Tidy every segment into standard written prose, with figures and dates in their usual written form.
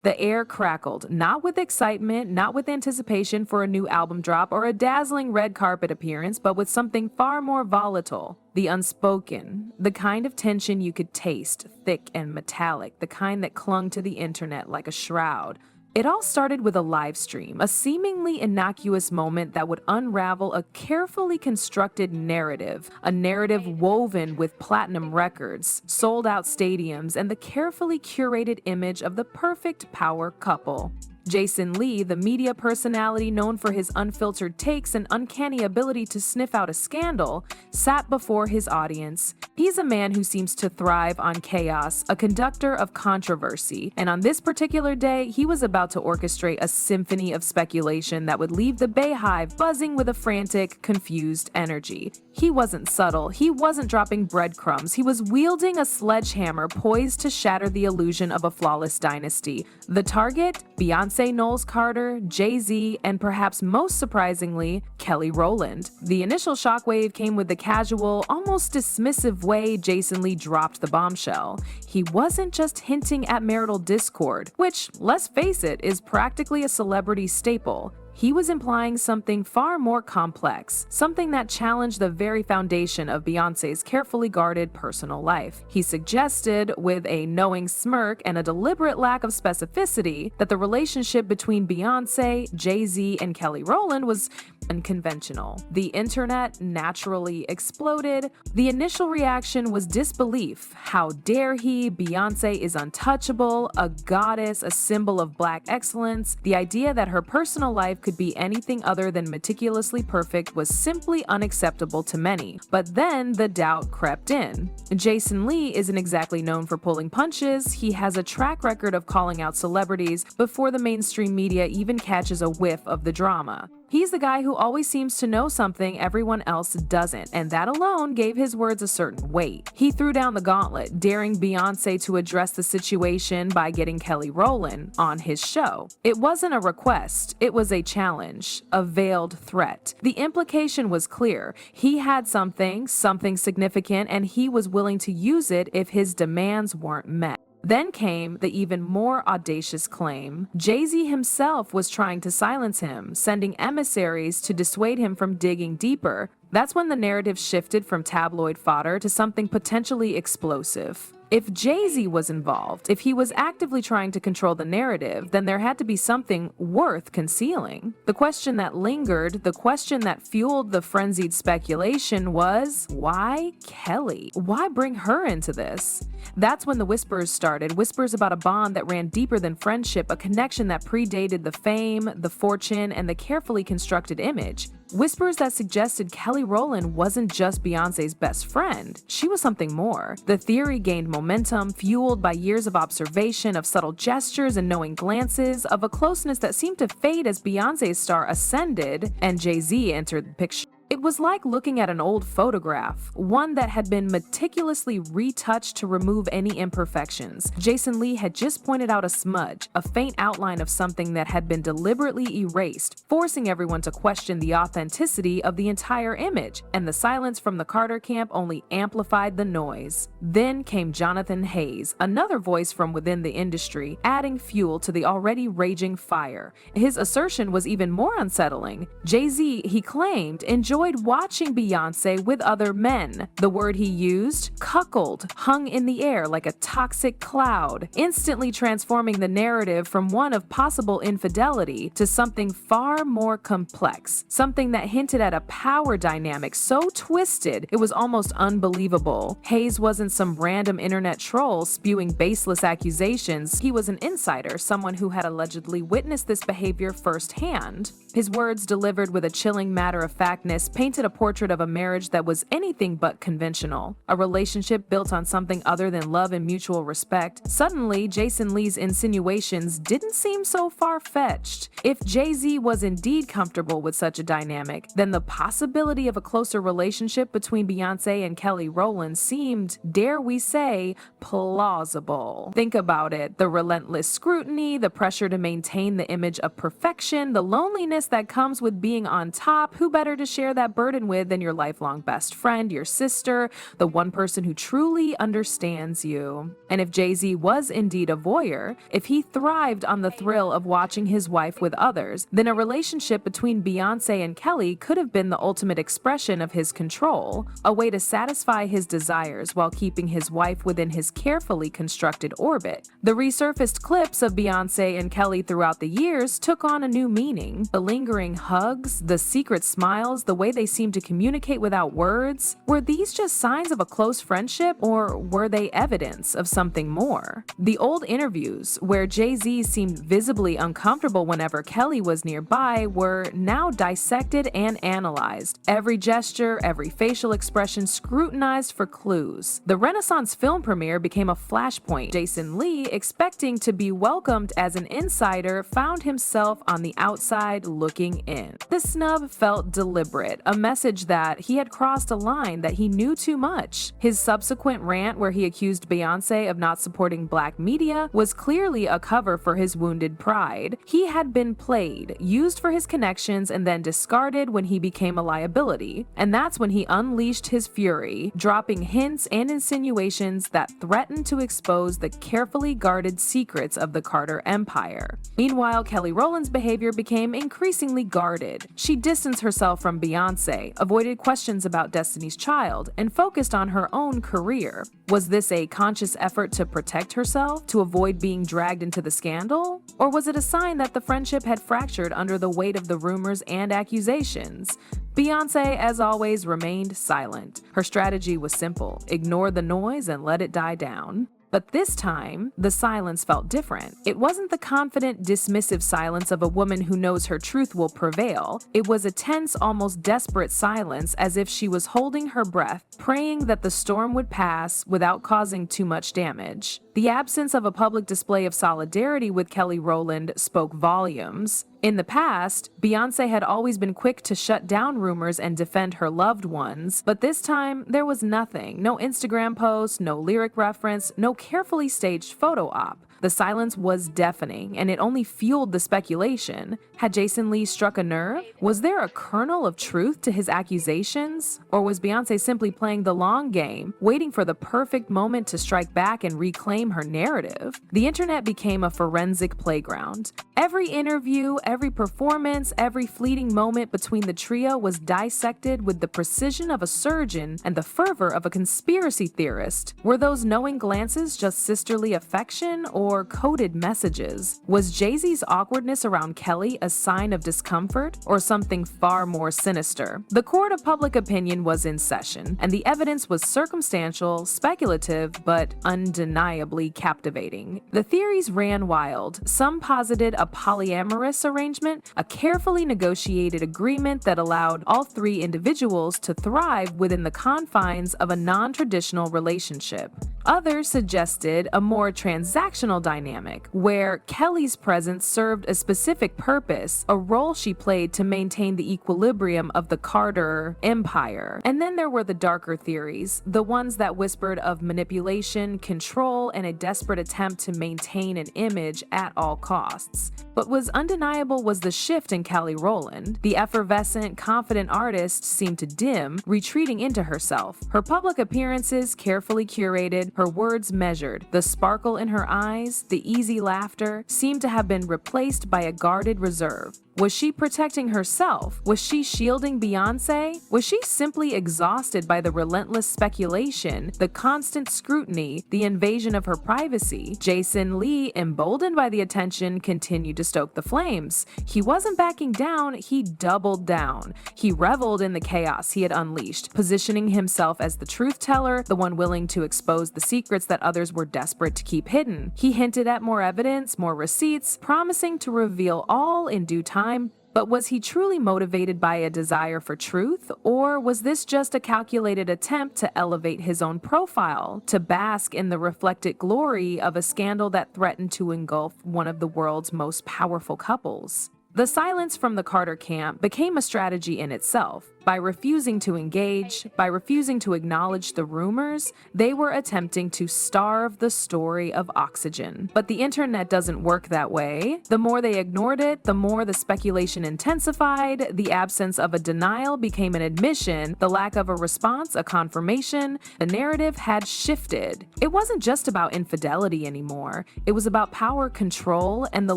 The air crackled, not with excitement, not with anticipation for a new album drop or a dazzling red carpet appearance, but with something far more volatile. The unspoken, the kind of tension you could taste, thick and metallic, the kind that clung to the internet like a shroud. It all started with a live stream, a seemingly innocuous moment that would unravel a carefully constructed narrative, a narrative woven with platinum records, sold-out stadiums, and the carefully curated image of the perfect power couple. Jason Lee, the media personality known for his unfiltered takes and uncanny ability to sniff out a scandal, sat before his audience. He's a man who seems to thrive on chaos, a conductor of controversy, and on this particular day, he was about to orchestrate a symphony of speculation that would leave the Beyhive buzzing with a frantic, confused energy. He wasn't subtle, he wasn't dropping breadcrumbs, he was wielding a sledgehammer poised to shatter the illusion of a flawless dynasty. The target? Beyonce Knowles Carter, Jay-Z, and perhaps most surprisingly, Kelly Rowland. The initial shockwave came with the casual, almost dismissive way Jason Lee dropped the bombshell. He wasn't just hinting at marital discord, which, let's face it, is practically a celebrity staple. He was implying something far more complex, something that challenged the very foundation of Beyoncé's carefully guarded personal life. He suggested, with a knowing smirk and a deliberate lack of specificity, that the relationship between Beyoncé, Jay-Z, and Kelly Rowland was unconventional. The internet naturally exploded. The initial reaction was disbelief. How dare he? Beyoncé is untouchable, a goddess, a symbol of black excellence. The idea that her personal life could be anything other than meticulously perfect was simply unacceptable to many. But then the doubt crept in. Jason Lee isn't exactly known for pulling punches. He has a track record of calling out celebrities before the mainstream media even catches a whiff of the drama. He's the guy who always seems to know something everyone else doesn't, and that alone gave his words a certain weight. He threw down the gauntlet, daring Beyoncé to address the situation by getting Kelly Rowland on his show. It wasn't a request, it was a challenge, a veiled threat. The implication was clear. He had something significant, and he was willing to use it if his demands weren't met. Then came the even more audacious claim. Jay-Z himself was trying to silence him, sending emissaries to dissuade him from digging deeper. That's when the narrative shifted from tabloid fodder to something potentially explosive. If Jay-Z was involved, if he was actively trying to control the narrative, then there had to be something worth concealing. The question that lingered, the question that fueled the frenzied speculation was, why Kelly? Why bring her into this? That's when the whispers started, whispers about a bond that ran deeper than friendship, a connection that predated the fame, the fortune, and the carefully constructed image. Whispers that suggested Kelly Rowland wasn't just Beyoncé's best friend, she was something more. The theory gained momentum, fueled by years of observation, of subtle gestures and knowing glances, of a closeness that seemed to fade as Beyoncé's star ascended and Jay-Z entered the picture. It was like looking at an old photograph, one that had been meticulously retouched to remove any imperfections. Jason Lee had just pointed out a smudge, a faint outline of something that had been deliberately erased, forcing everyone to question the authenticity of the entire image, and the silence from the Carter camp only amplified the noise. Then came Jonathan Hayes, another voice from within the industry, adding fuel to the already raging fire. His assertion was even more unsettling. Jay-Z, he claimed, enjoyed watching Beyoncé with other men. The word he used, cuckold, hung in the air like a toxic cloud, instantly transforming the narrative from one of possible infidelity to something far more complex, something that hinted at a power dynamic so twisted it was almost unbelievable. Hayes wasn't some random internet troll spewing baseless accusations. He was an insider, someone who had allegedly witnessed this behavior firsthand. His words, delivered with a chilling matter-of-factness, painted a portrait of a marriage that was anything but conventional, a relationship built on something other than love and mutual respect. Suddenly, Jason Lee's insinuations didn't seem so far-fetched. If Jay-Z was indeed comfortable with such a dynamic, then the possibility of a closer relationship between Beyoncé and Kelly Rowland seemed, dare we say, plausible. Think about it, the relentless scrutiny, the pressure to maintain the image of perfection, the loneliness that comes with being on top. Who better to share that that burden with than your lifelong best friend, your sister, the one person who truly understands you. And if Jay-Z was indeed a voyeur, if he thrived on the thrill of watching his wife with others, then a relationship between Beyonce and Kelly could have been the ultimate expression of his control, a way to satisfy his desires while keeping his wife within his carefully constructed orbit. The resurfaced clips of Beyonce and Kelly throughout the years took on a new meaning. The lingering hugs, the secret smiles, the way they seemed to communicate without words. Were these just signs of a close friendship, or were they evidence of something more? The old interviews, where Jay-Z seemed visibly uncomfortable whenever Kelly was nearby, were now dissected and analyzed. Every gesture, every facial expression scrutinized for clues. The Renaissance film premiere became a flashpoint. Jason Lee, expecting to be welcomed as an insider, found himself on the outside looking in. The snub felt deliberate, a message that he had crossed a line, that he knew too much. His subsequent rant, where he accused Beyonce of not supporting black media, was clearly a cover for his wounded pride. He had been played, used for his connections, and then discarded when he became a liability. And that's when he unleashed his fury, dropping hints and insinuations that threatened to expose the carefully guarded secrets of the Carter Empire. Meanwhile, Kelly Rowland's behavior became increasingly guarded. She distanced herself from Beyonce, avoided questions about Destiny's Child, and focused on her own career. Was this a conscious effort to protect herself, to avoid being dragged into the scandal? Or was it a sign that the friendship had fractured under the weight of the rumors and accusations? Beyonce, as always, remained silent. Her strategy was simple: ignore the noise and let it die down. But this time, the silence felt different. It wasn't the confident, dismissive silence of a woman who knows her truth will prevail. It was a tense, almost desperate silence, as if she was holding her breath, praying that the storm would pass without causing too much damage. The absence of a public display of solidarity with Kelly Rowland spoke volumes. In the past, Beyonce had always been quick to shut down rumors and defend her loved ones, but this time there was nothing. No Instagram post, no lyric reference, no carefully staged photo op. The silence was deafening, and it only fueled the speculation. Had Jason Lee struck a nerve? Was there a kernel of truth to his accusations? Or was Beyonce simply playing the long game, waiting for the perfect moment to strike back and reclaim her narrative? The internet became a forensic playground. Every interview, every performance, every fleeting moment between the trio was dissected with the precision of a surgeon and the fervor of a conspiracy theorist. Were those knowing glances just sisterly affection, or coded messages? Was Jay-Z's awkwardness around Kelly a sign of discomfort, or something far more sinister? The court of public opinion was in session, and the evidence was circumstantial, speculative, but undeniably captivating. The theories ran wild. Some posited a polyamorous arrangement, a carefully negotiated agreement that allowed all three individuals to thrive within the confines of a non-traditional relationship. Others suggested a more transactional dynamic, where Kelly's presence served a specific purpose, a role she played to maintain the equilibrium of the Carter Empire. And then there were the darker theories, the ones that whispered of manipulation, control, and a desperate attempt to maintain an image at all costs. What was undeniable was the shift in Kelly Rowland. The effervescent, confident artist seemed to dim, retreating into herself. Her public appearances carefully curated, her words measured. The sparkle in her eyes, the easy laughter, seemed to have been replaced by a guarded reserve. Was she protecting herself? Was she shielding Beyonce? Was she simply exhausted by the relentless speculation, the constant scrutiny, the invasion of her privacy? Jason Lee, emboldened by the attention, continued to stoke the flames. He wasn't backing down, he doubled down. He reveled in the chaos he had unleashed, positioning himself as the truth teller, the one willing to expose the secrets that others were desperate to keep hidden. He hinted at more evidence, more receipts, promising to reveal all in due time. But was he truly motivated by a desire for truth, or was this just a calculated attempt to elevate his own profile, to bask in the reflected glory of a scandal that threatened to engulf one of the world's most powerful couples? The silence from the Carter camp became a strategy in itself. By refusing to engage, by refusing to acknowledge the rumors, they were attempting to starve the story of oxygen. But the internet doesn't work that way. The more they ignored it, the more the speculation intensified, the absence of a denial became an admission, the lack of a response a confirmation. The narrative had shifted. It wasn't just about infidelity anymore. It was about power control and the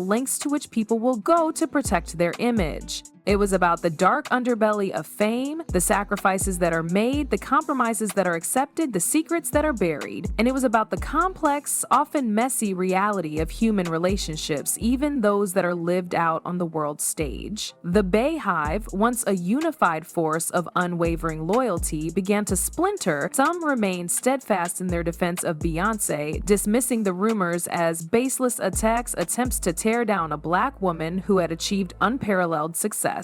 lengths to which people will go to protect their image. It was about the dark underbelly of fame, the sacrifices that are made, the compromises that are accepted, the secrets that are buried. And it was about the complex, often messy reality of human relationships, even those that are lived out on the world stage. The Beyhive, once a unified force of unwavering loyalty, began to splinter. Some remained steadfast in their defense of Beyonce, dismissing the rumors as baseless attempts to tear down a black woman who had achieved unparalleled success.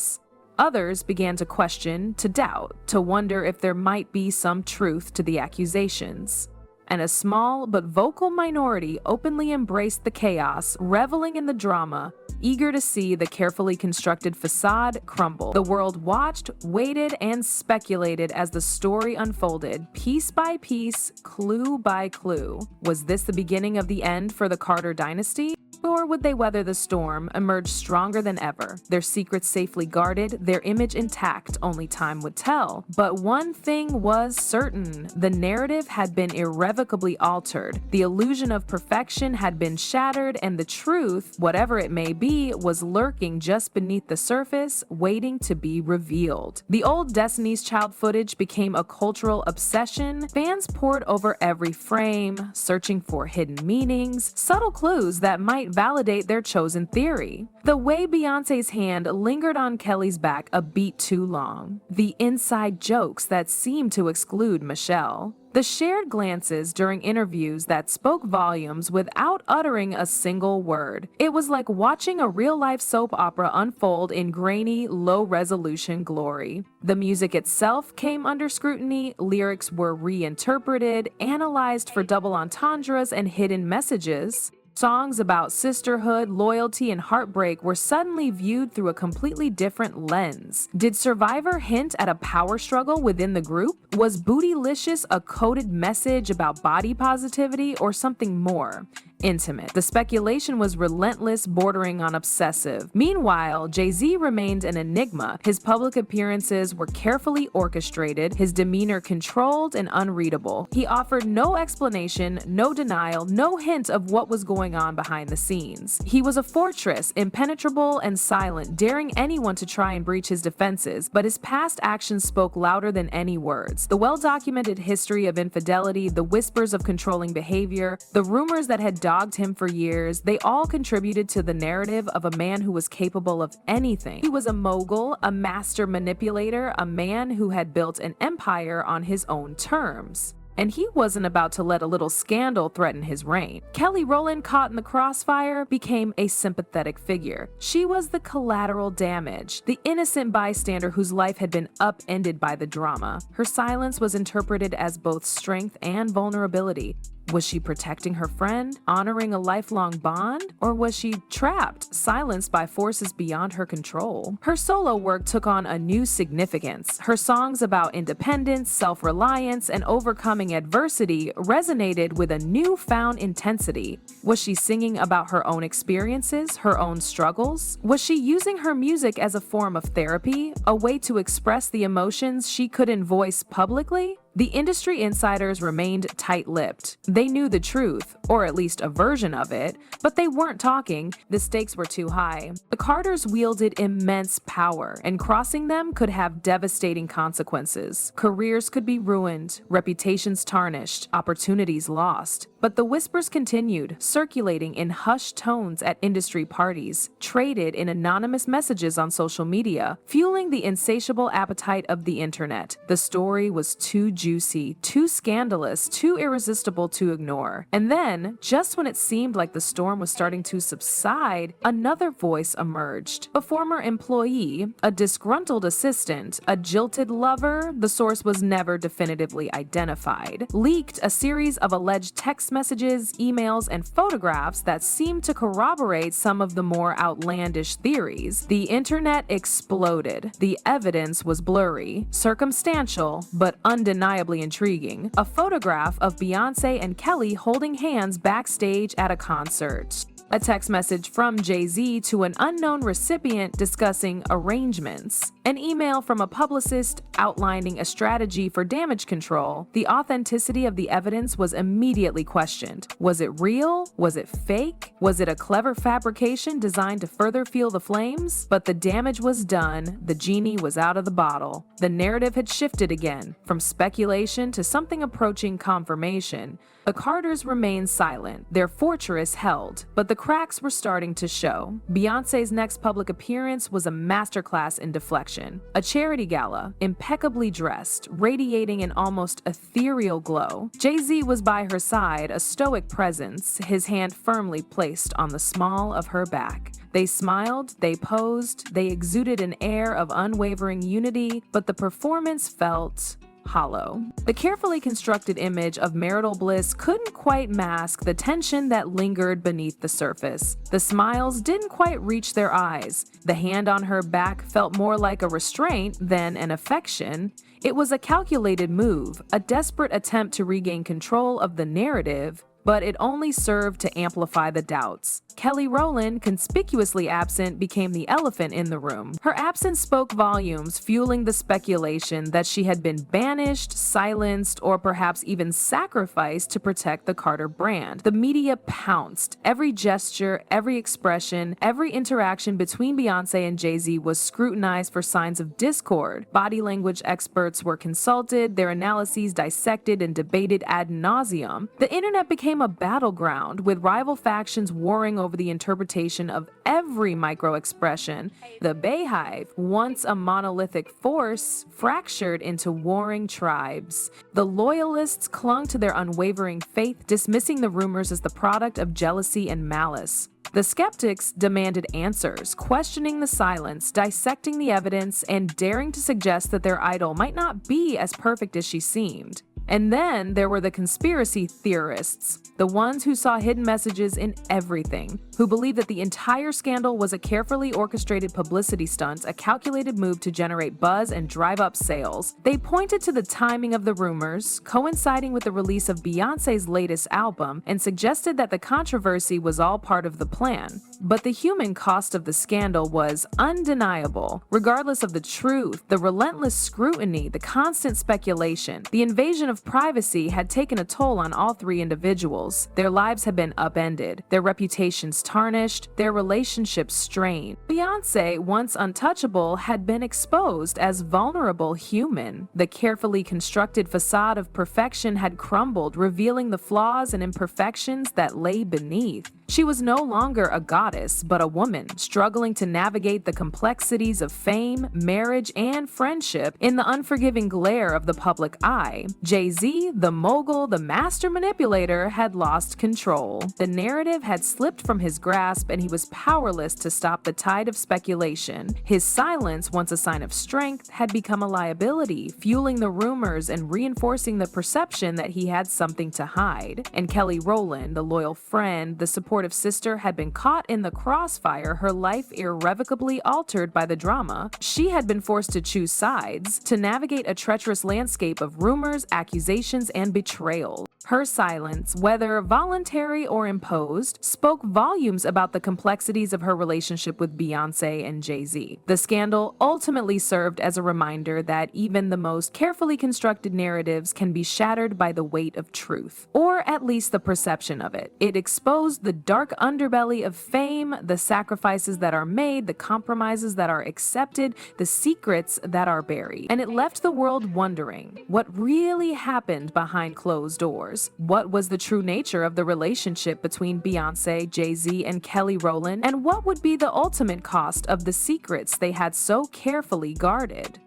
Others began to question, to doubt, to wonder if there might be some truth to the accusations. And a small but vocal minority openly embraced the chaos, reveling in the drama, eager to see the carefully constructed facade crumble. The world watched, waited, and speculated as the story unfolded, piece by piece, clue by clue. Was this the beginning of the end for the Carter dynasty? Or would they weather the storm, emerge stronger than ever, their secrets safely guarded, their image intact? Only time would tell. But one thing was certain: the narrative had been irrevocably altered. The illusion of perfection had been shattered, and the truth, whatever it may be, was lurking just beneath the surface, waiting to be revealed. The old Destiny's Child footage became a cultural obsession. Fans pored over every frame, searching for hidden meanings, subtle clues that might validate their chosen theory. The way Beyonce's hand lingered on Kelly's back a beat too long. The inside jokes that seemed to exclude Michelle. The shared glances during interviews that spoke volumes without uttering a single word. It was like watching a real-life soap opera unfold in grainy, low-resolution glory. The music itself came under scrutiny, lyrics were reinterpreted, analyzed for double entendres and hidden messages. Songs about sisterhood, loyalty, and heartbreak were suddenly viewed through a completely different lens. Did Survivor hint at a power struggle within the group? Was Bootylicious a coded message about body positivity or something more intimate? The speculation was relentless, bordering on obsessive. Meanwhile, Jay-Z remained an enigma. His public appearances were carefully orchestrated, his demeanor controlled and unreadable. He offered no explanation, no denial, no hint of what was going on behind the scenes. He was a fortress, impenetrable and silent, daring anyone to try and breach his defenses, but his past actions spoke louder than any words. The well-documented history of infidelity, the whispers of controlling behavior, the rumors that had dogged him for years, they all contributed to the narrative of a man who was capable of anything. He was a mogul, a master manipulator, a man who had built an empire on his own terms. And he wasn't about to let a little scandal threaten his reign. Kelly Rowland, caught in the crossfire, became a sympathetic figure. She was the collateral damage, the innocent bystander whose life had been upended by the drama. Her silence was interpreted as both strength and vulnerability. Was she protecting her friend, honoring a lifelong bond, or was she trapped, silenced by forces beyond her control? Her solo work took on a new significance. Her songs about independence, self-reliance, and overcoming adversity resonated with a newfound intensity. Was she singing about her own experiences, her own struggles? Was she using her music as a form of therapy, a way to express the emotions she couldn't voice publicly? The industry insiders remained tight-lipped. They knew the truth, or at least a version of it, but they weren't talking. The stakes were too high. The Carters wielded immense power, and crossing them could have devastating consequences. Careers could be ruined, reputations tarnished, opportunities lost. But the whispers continued, circulating in hushed tones at industry parties, traded in anonymous messages on social media, fueling the insatiable appetite of the internet. The story was too juicy, too scandalous, too irresistible to ignore. And then, just when it seemed like the storm was starting to subside, another voice emerged. A former employee, a disgruntled assistant, a jilted lover, the source was never definitively identified, leaked a series of alleged text text messages, emails, and photographs that seemed to corroborate some of the more outlandish theories. The internet exploded. The evidence was blurry, circumstantial, but undeniably intriguing. A photograph of Beyonce and Kelly holding hands backstage at a concert. A text message from Jay-Z to an unknown recipient discussing arrangements. An email from a publicist outlining a strategy for damage control. The authenticity of the evidence was immediately questioned. Was it real? Was it fake? Was it a clever fabrication designed to further fuel the flames? But the damage was done. The genie was out of the bottle. The narrative had shifted again, from speculation to something approaching confirmation. The Carters remained silent, their fortress held, but the cracks were starting to show. Beyoncé's next public appearance was a masterclass in deflection. A charity gala, impeccably dressed, radiating an almost ethereal glow. Jay-Z was by her side, a stoic presence, his hand firmly placed on the small of her back. They smiled, they posed, they exuded an air of unwavering unity, but the performance felt hollow. The carefully constructed image of marital bliss couldn't quite mask the tension that lingered beneath the surface. The smiles didn't quite reach their eyes. The hand on her back felt more like a restraint than an affection. It was a calculated move, a desperate attempt to regain control of the narrative, but it only served to amplify the doubts. Kelly Rowland, conspicuously absent, became the elephant in the room. Her absence spoke volumes, fueling the speculation that she had been banished, silenced, or perhaps even sacrificed to protect the Carter brand. The media pounced. Every gesture, every expression, every interaction between Beyoncé and Jay-Z was scrutinized for signs of discord. Body language experts were consulted, their analyses dissected and debated ad nauseum. The internet became a battleground, with rival factions warring over the interpretation of every micro-expression. The Beyhive, once a monolithic force, fractured into warring tribes. The loyalists clung to their unwavering faith, dismissing the rumors as the product of jealousy and malice. The skeptics demanded answers, questioning the silence, dissecting the evidence, and daring to suggest that their idol might not be as perfect as she seemed. And then there were the conspiracy theorists, the ones who saw hidden messages in everything, who believed that the entire scandal was a carefully orchestrated publicity stunt, a calculated move to generate buzz and drive up sales. They pointed to the timing of the rumors, coinciding with the release of Beyoncé's latest album, and suggested that the controversy was all part of the plan. But the human cost of the scandal was undeniable. Regardless of the truth, the relentless scrutiny, the constant speculation, the invasion of privacy had taken a toll on all three individuals. Their lives had been upended, their reputations tarnished, their relationships strained. Beyoncé, once untouchable, had been exposed as vulnerable human. The carefully constructed facade of perfection had crumbled, revealing the flaws and imperfections that lay beneath. She was no longer a goddess, but a woman, struggling to navigate the complexities of fame, marriage, and friendship in the unforgiving glare of the public eye. Jay-Z, the mogul, the master manipulator, had lost control. The narrative had slipped from his grasp, and he was powerless to stop the tide of speculation. His silence, once a sign of strength, had become a liability, fueling the rumors and reinforcing the perception that he had something to hide. And Kelly Rowland, the loyal friend, the supportive sister, had been caught in the crossfire, her life irrevocably altered by the drama. She had been forced to choose sides, to navigate a treacherous landscape of rumors, accusations, and betrayal. Her silence, whether voluntary or imposed, spoke volumes about the complexities of her relationship with Beyoncé and Jay-Z. The scandal ultimately served as a reminder that even the most carefully constructed narratives can be shattered by the weight of truth, or at least the perception of it. It exposed the dark underbelly of fame, the sacrifices that are made, the compromises that are accepted, the secrets that are buried. And it left the world wondering what really happened behind closed doors. What was the true nature of the relationship between Beyoncé, Jay-Z, and Kelly Rowland, and what would be the ultimate cost of the secrets they had so carefully guarded?